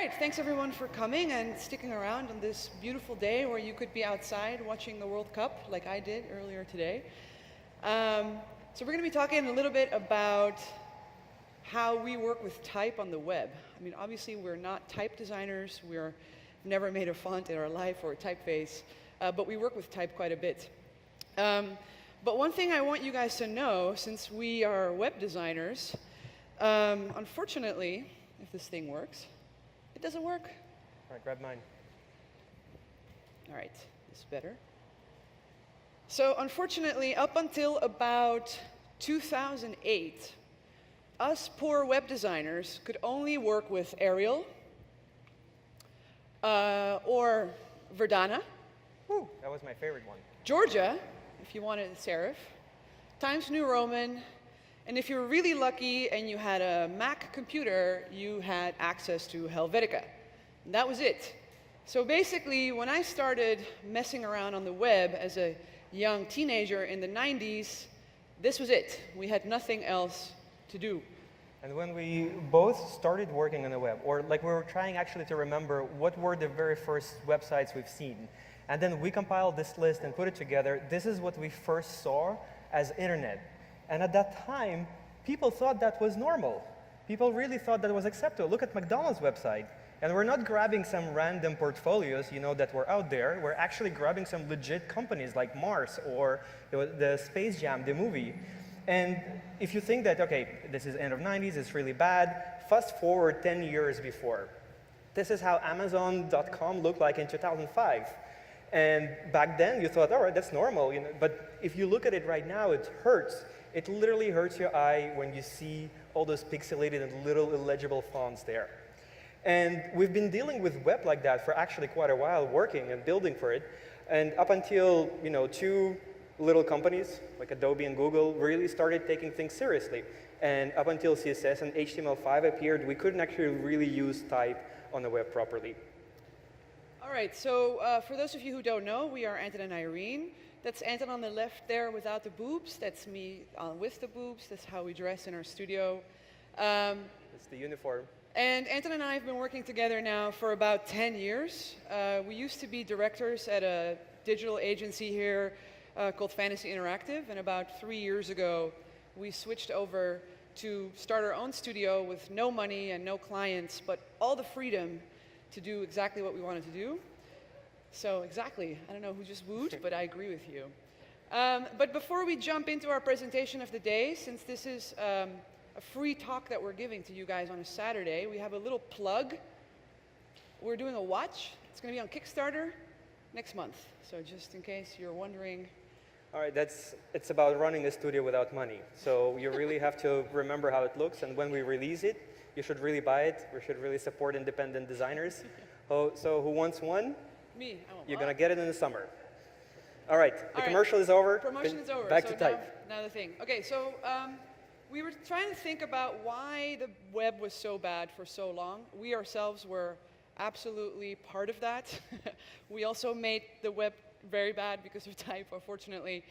right, thanks everyone for coming and sticking around on this beautiful day where you could be outside watching the World Cup like I did earlier today. So we're going to be talking a little bit about how we work with type on the web. I mean, obviously we're not type designers, we've never made a font in our life or a typeface, but we work with type quite a bit. But one thing I want you guys to know, since we are web designers, unfortunately, if this thing works, it doesn't work. All right, grab mine. All right, this is better. So unfortunately, up until about 2008, us poor web designers could only work with Arial or Verdana. Woo, that was my favorite one. Georgia, if you wanted serif, Times New Roman, and if you were really lucky and you had a Mac computer, you had access to Helvetica. And that was it. So basically, when I started messing around on the web as a young teenager in the 90s, this was it. We had nothing else to do. And when we both started working on the web, or like we were trying actually to remember what were the very first websites we've seen, and then we compiled this list and put it together, this is what we first saw as internet. And at that time, people thought that was normal. People really thought that was acceptable. Look at McDonald's website. And we're not grabbing some random portfolios, that were out there. We're actually grabbing some legit companies like Mars or the Space Jam, the movie. And if you think that, okay, this is end of 90s, it's really bad, fast forward 10 years before. This is how Amazon.com looked like in 2005. And back then, you thought, all right, that's normal. But if you look at it right now, it hurts. It literally hurts your eye when you see all those pixelated and little illegible fonts there. And we've been dealing with web like that for actually quite a while, working and building for it. And up until two little companies, like Adobe and Google, really started taking things seriously. And up until CSS and HTML5 appeared, we couldn't actually really use type on the web properly. All right, so for those of you who don't know, we are Anton and Irene. That's Anton on the left there without the boobs. That's me with the boobs. That's how we dress in our studio. It's the uniform. And Anton and I have been working together now for about 10 years. We used to be directors at a digital agency here called Fantasy Interactive. And about 3 years ago, we switched over to start our own studio with no money and no clients, but all the freedom to do exactly what we wanted to do. So exactly, I don't know who just wooed, but I agree with you. But before we jump into our presentation of the day, since this is a free talk that we're giving to you guys on a Saturday, we have a little plug. We're doing a watch. It's going to be on Kickstarter next month. So just in case you're wondering. All right, it's about running a studio without money. So you really have to remember how it looks, and when we release it, you should really buy it. We should really support independent designers. So who wants one? Me. You're going to get it in the summer. All right, the commercial is over. Promotion is over. Back to type. Now the thing. Okay, so we were trying to think about why the web was so bad for so long. We ourselves were absolutely part of that. We also made the web very bad because of type, unfortunately.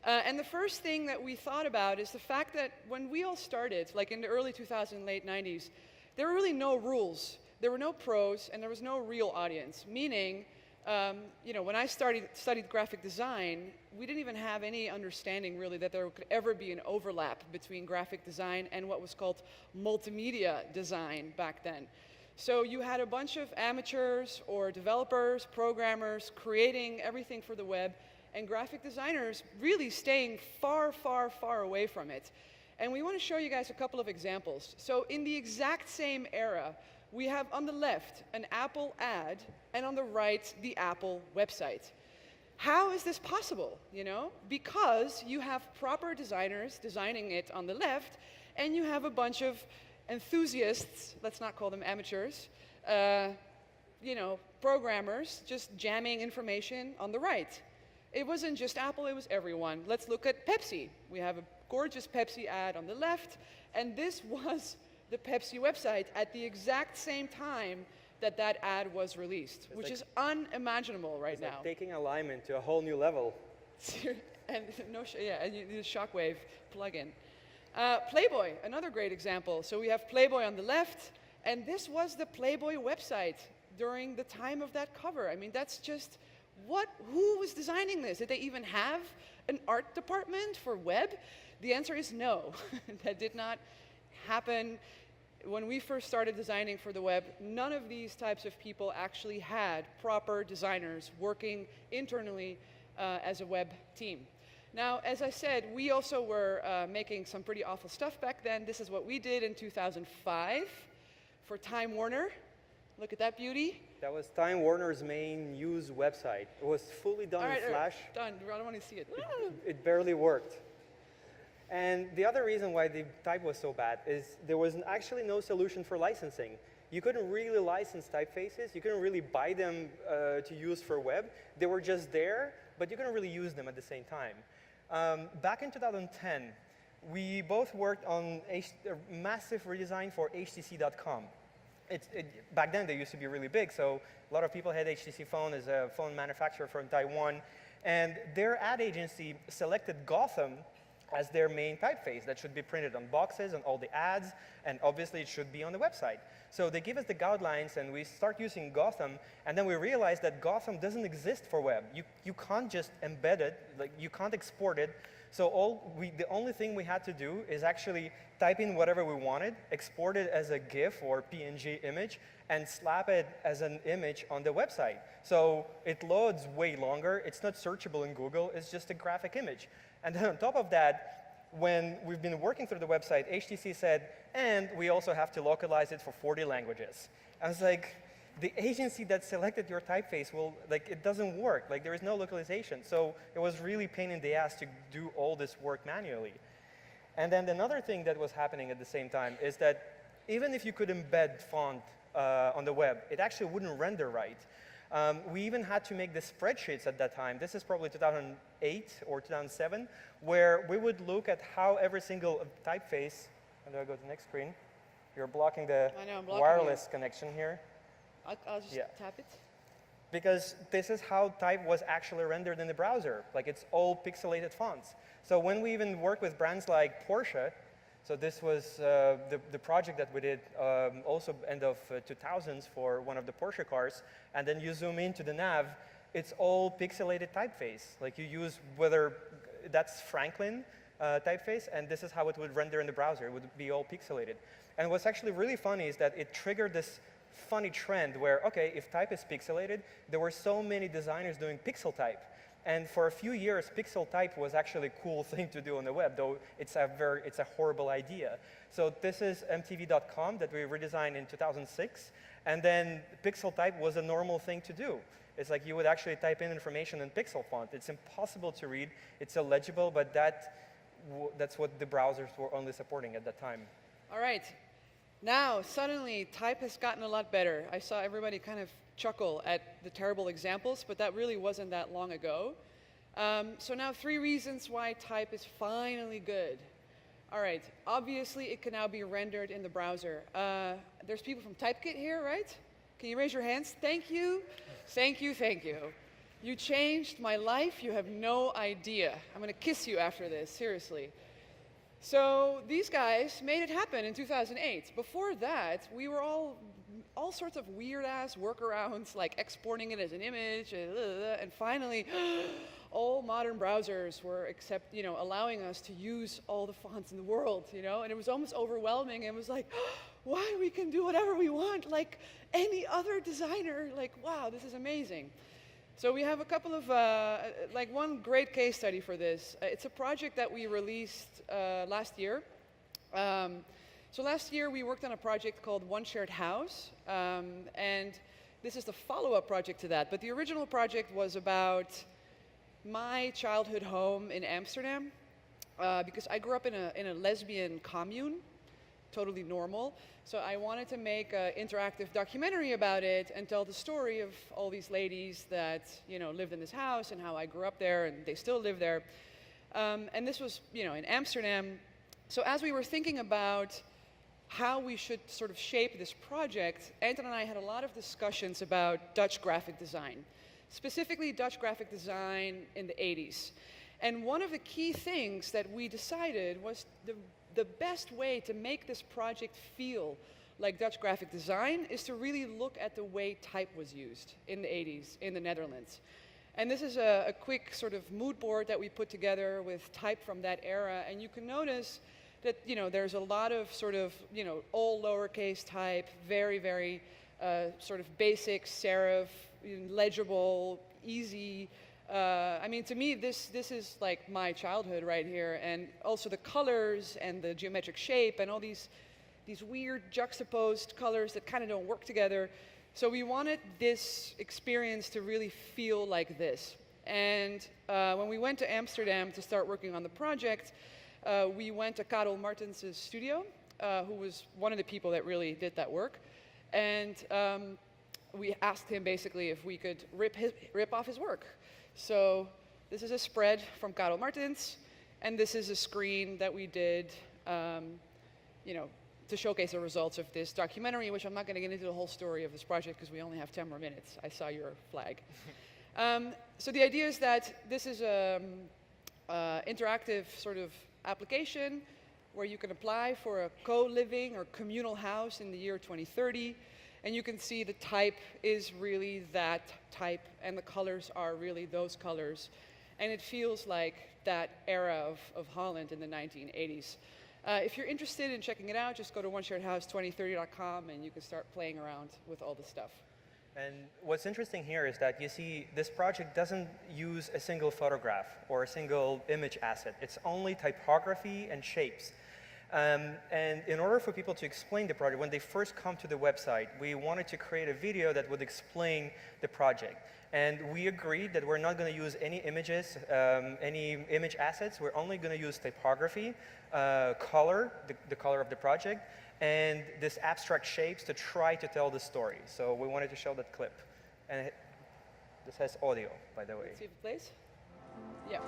And the first thing that we thought about is the fact that when we all started, like in the early 2000s, late 90s, there were really no rules. There were no pros, and there was no real audience, meaning when I studied graphic design, we didn't even have any understanding really that there could ever be an overlap between graphic design and what was called multimedia design back then. So you had a bunch of amateurs or developers, programmers creating everything for the web, and graphic designers really staying far, far, far away from it. And we want to show you guys a couple of examples. So in the exact same era, we have on the left an Apple ad, and on the right, the Apple website. How is this possible, Because you have proper designers designing it on the left, and you have a bunch of enthusiasts, let's not call them amateurs, programmers just jamming information on the right. It wasn't just Apple, it was everyone. Let's look at Pepsi. We have a gorgeous Pepsi ad on the left, and this was the Pepsi website at the exact same time that that ad was released, which is unimaginable right now. Like taking alignment to a whole new level. And and you need a shockwave plugin. Playboy, another great example. So we have Playboy on the left, And this was the Playboy website during the time of that cover. I mean, that's just, who was designing this? Did they even have an art department for web? The answer is no. That did not happen. When we first started designing for the web, none of these types of people actually had proper designers working internally as a web team. Now, as I said, we also were making some pretty awful stuff back then. This is what we did in 2005 for Time Warner. Look at that beauty. That was Time Warner's main used website. It was fully done in Flash. Done. I don't want to see it. It barely worked. And the other reason why the type was so bad is there was actually no solution for licensing. You couldn't really license typefaces. You couldn't really buy them to use for web. They were just there, but you couldn't really use them at the same time. Back in 2010, we both worked on a massive redesign for HTC.com. Back then, they used to be really big, so a lot of people had HTC Phone as a phone manufacturer from Taiwan. And their ad agency selected Gotham as their main typeface that should be printed on boxes and all the ads, and obviously it should be on the website. So they give us the guidelines, and we start using Gotham, and then we realize that Gotham doesn't exist for web. You can't just embed it, like you can't export it. So the only thing we had to do is actually type in whatever we wanted, export it as a GIF or PNG image, and slap it as an image on the website. So it loads way longer. It's not searchable in Google. It's just a graphic image. And then on top of that, when we've been working through the website, HTC said, and we also have to localize it for 40 languages. I was like, the agency that selected your typeface it doesn't work. Like, there is no localization. So it was really pain in the ass to do all this work manually. And then another thing that was happening at the same time is that even if you could embed font on the web, it actually wouldn't render right. We even had to make the spreadsheets at that time. This is probably 2008 or 2007, where we would look at how every single typeface, how do I go to the next screen? You're blocking the wireless connection here. I'll just tap it. Because this is how type was actually rendered in the browser. Like, it's all pixelated fonts. So when we even work with brands like Porsche, so this was the project that we did also end of 2000s for one of the Porsche cars, and then you zoom into the nav, it's all pixelated typeface. Like, you use whether that's Franklin typeface, and this is how it would render in the browser. It would be all pixelated. And what's actually really funny is that it triggered this funny trend where, okay, if type is pixelated, there were so many designers doing pixel type. And for a few years, pixel type was actually a cool thing to do on the web, though it's a horrible idea. So this is MTV.com that we redesigned in 2006. And then pixel type was a normal thing to do. It's like you would actually type in information in pixel font. It's impossible to read. It's illegible, but that's what the browsers were only supporting at that time. All right. Now, suddenly, type has gotten a lot better. I saw everybody kind of chuckle at the terrible examples, but that really wasn't that long ago. So now 3 reasons why type is finally good. All right, obviously it can now be rendered in the browser. There's people from TypeKit here, right? Can you raise your hands? Thank you. Thank you, thank you. You changed my life. You have no idea. I'm going to kiss you after this, seriously. So these guys made it happen in 2008. Before that, we were all sorts of weird-ass workarounds, like exporting it as an image, and finally, all modern browsers were allowing us to use all the fonts in the world, and it was almost overwhelming. It was like, wow, we can do whatever we want, like any other designer. Like, wow, this is amazing. So we have a couple of, one great case study for this. It's a project that we released last year. So last year we worked on a project called One Shared House, and this is the follow-up project to that. But the original project was about my childhood home in Amsterdam, because I grew up in a lesbian commune, totally normal. So I wanted to make an interactive documentary about it and tell the story of all these ladies that lived in this house and how I grew up there and they still live there. And this was in Amsterdam. So as we were thinking about how we should sort of shape this project, Anton and I had a lot of discussions about Dutch graphic design, specifically Dutch graphic design in the 80s. And one of the key things that we decided was the best way to make this project feel like Dutch graphic design, is to really look at the way type was used in the 80s in the Netherlands. And this is a quick sort of mood board that we put together with type from that era, and you can notice that there's a lot of sort of all lowercase type, very, very sort of basic serif, legible, easy. I mean, to me, this is like my childhood right here, and also the colors and the geometric shape and all these weird juxtaposed colors that kind of don't work together. So we wanted this experience to really feel like this. And when we went to Amsterdam to start working on the project, we went to Karel Martens' studio, who was one of the people that really did that work. And we asked him basically if we could rip off his work. So this is a spread from Karel Martens, and this is a screen that we did, to showcase the results of this documentary, which I'm not going to get into the whole story of this project because we only have 10 more minutes. I saw your flag. So the idea is that this is an interactive sort of application where you can apply for a co-living or communal house in the year 2030. And you can see the type is really that type, and the colors are really those colors. And it feels like that era of Holland in the 1980s. If you're interested in checking it out, just go to onesharedhouse2030.com and you can start playing around with all the stuff. And what's interesting here is that you see this project doesn't use a single photograph or a single image asset. It's only typography and shapes. And in order for people to explain the project, when they first come to the website, we wanted to create a video that would explain the project. And we agreed that we're not going to use any images, any image assets. We're only going to use typography, color, the color of the project, and this abstract shapes to try to tell the story. So we wanted to show that clip. And this has audio, by the way. Let's see if it plays. Yeah.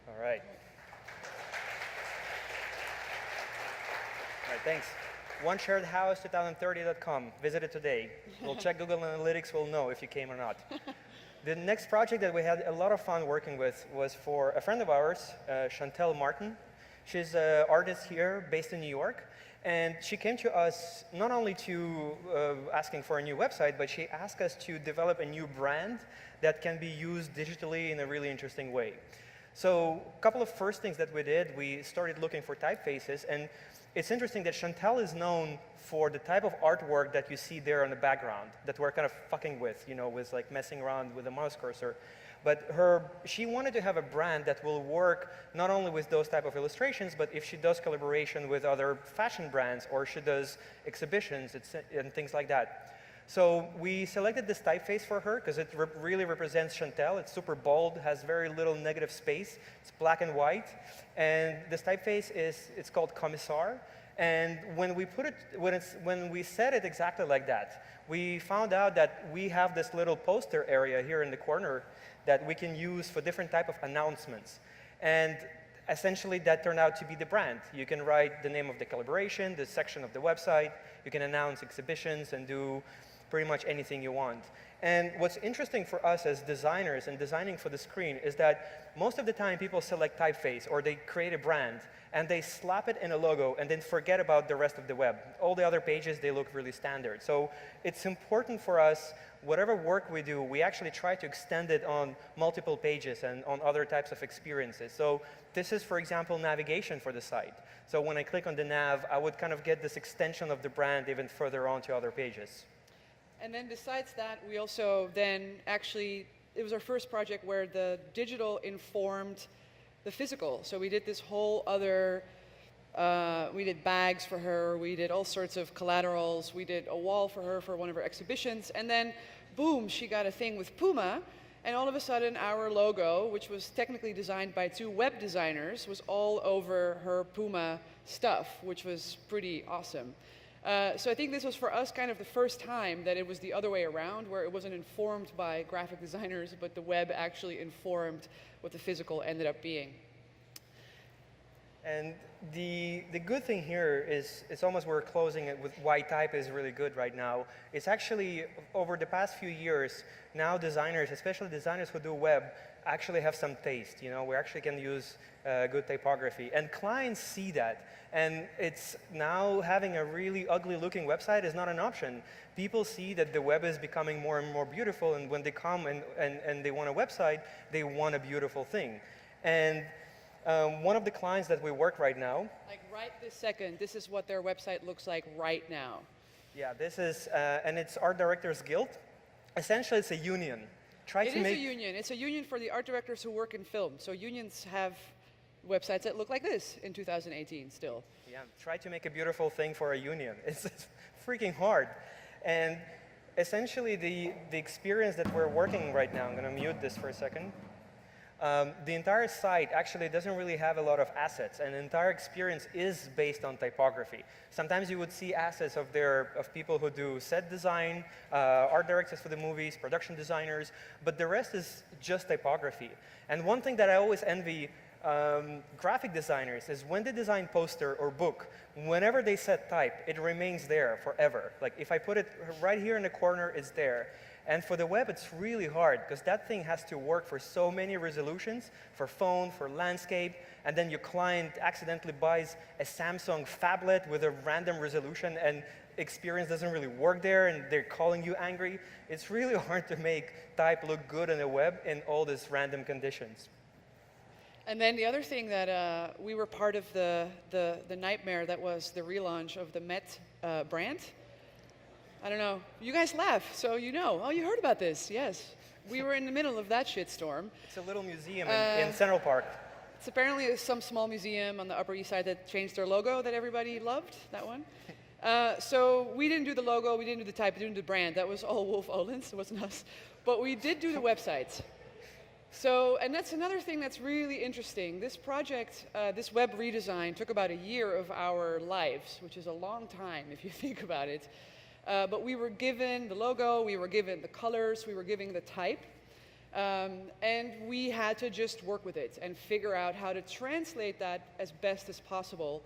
All right. All right, thanks. OneSharedHouse2030.com. Visit it today. We'll check Google Analytics. We'll know if you came or not. The next project that we had a lot of fun working with was for a friend of ours, Chantel Martin. She's an artist here based in New York. And she came to us not only to asking for a new website, but she asked us to develop a new brand that can be used digitally in a really interesting way. So a couple of first things that we did, we started looking for typefaces. And it's interesting that Chantel is known for the type of artwork that you see there on the background that we're kind of fucking with, with like messing around with the mouse cursor. But she wanted to have a brand that will work not only with those type of illustrations, but if she does collaboration with other fashion brands or she does exhibitions and things like that. So we selected this typeface for her because it really represents Chantel. It's super bold, has very little negative space. It's black and white. And this typeface it's called Commissar. And when we set it exactly like that, we found out that we have this little poster area here in the corner that we can use for different type of announcements. And essentially that turned out to be the brand. You can write the name of the collaboration, the section of the website. You can announce exhibitions and do pretty much anything you want. And what's interesting for us as designers and designing for the screen is that most of the time people select typeface or they create a brand and they slap it in a logo and then forget about the rest of the web. All the other pages, they look really standard. So it's important for us, whatever work we do, we actually try to extend it on multiple pages and on other types of experiences. So this is, for example, navigation for the site. So when I click on the nav, I would kind of get this extension of the brand even further on to other pages. And then besides that, we also then actually, it was our first project where the digital informed the physical. So we did this whole other, we did bags for her, we did all sorts of collaterals, we did a wall for her for one of her exhibitions, and then boom, she got a thing with Puma, and all of a sudden our logo, which was technically designed by 2 web designers, was all over her Puma stuff, which was pretty awesome. So I think this was for us kind of the first time that it was the other way around, where it wasn't informed by graphic designers, but the web actually informed what the physical ended up being. And the good thing here is, it's almost we're closing it with why type is really good right now. It's actually, over the past few years, now designers, especially designers who do web, actually have some taste. You know, we actually can use good typography. And clients see that. And it's now having a really ugly looking website is not an option. People see that the web is becoming more and more beautiful, and when they come and they want a website, they want a beautiful thing. And one of the clients that we work right now. Like right this second, this is what their website looks like right now. Yeah, this is, and it's Art Directors Guild. Essentially, it's a union. It is a union. It's a union for the art directors who work in film. So unions have websites that look like this in 2018 still. Yeah, try to make a beautiful thing for a union. It's freaking hard. And essentially, the experience that we're working right now, I'm going to mute this for a second. The entire site actually doesn't really have a lot of assets, and the entire experience is based on typography. Sometimes you would see assets of people who do set design, art directors for the movies, production designers, but the rest is just typography. And one thing that I always envy graphic designers is when they design poster or book, whenever they set type, it remains there forever. Like if I put it right here in the corner, it's there. And for the web, it's really hard because that thing has to work for so many resolutions, for phone, for landscape, and then your client accidentally buys a Samsung phablet with a random resolution and experience doesn't really work there and they're calling you angry. It's really hard to make type look good on the web in all these random conditions. And then the other thing that we were part of the nightmare that was the relaunch of the Met brand. I don't know. You guys laugh, so you know. Oh, you heard about this? Yes. We were in the middle of that shitstorm. It's a little museum in Central Park. It's apparently some small museum on the Upper East Side that changed their logo that everybody loved, that one. So we didn't do the logo, we didn't do the type, we didn't do the brand. That was all Wolf Olins, it wasn't us. But we did do the website. So, and that's another thing that's really interesting. This project, this web redesign, took about a year of our lives, which is a long time if you think about it. But we were given the logo, we were given the colors, we were given the type, and we had to just work with it and figure out how to translate that as best as possible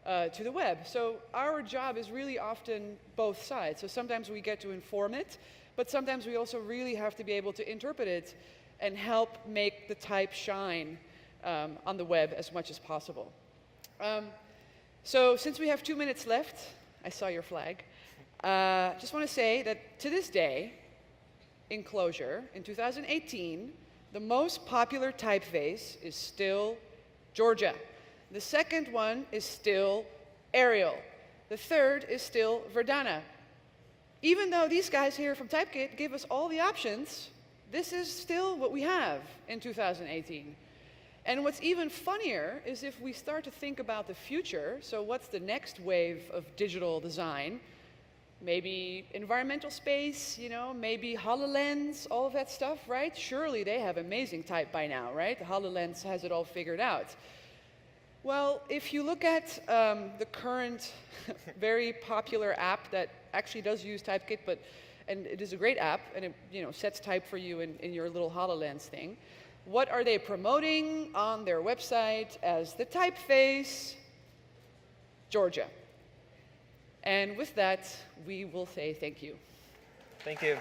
to the web. So our job is really often both sides. So sometimes we get to inform it, but sometimes we also really have to be able to interpret it and help make the type shine on the web as much as possible. So since we have 2 minutes left, I saw your flag. Just want to say that to this day, in Clojure, in 2018, the most popular typeface is still Georgia. The second one is still Arial. The third is still Verdana. Even though these guys here from Typekit give us all the options, this is still what we have in 2018. And what's even funnier is if we start to think about the future, so what's the next wave of digital design? Maybe environmental space, you know, maybe HoloLens, all of that stuff, right? Surely they have amazing type by now, right? The HoloLens has it all figured out. Well, if you look at the current very popular app that actually does use Typekit, and it is a great app, and it sets type for you in your little HoloLens thing, what are they promoting on their website as the typeface? Georgia. And with that, we will say thank you. Thank you.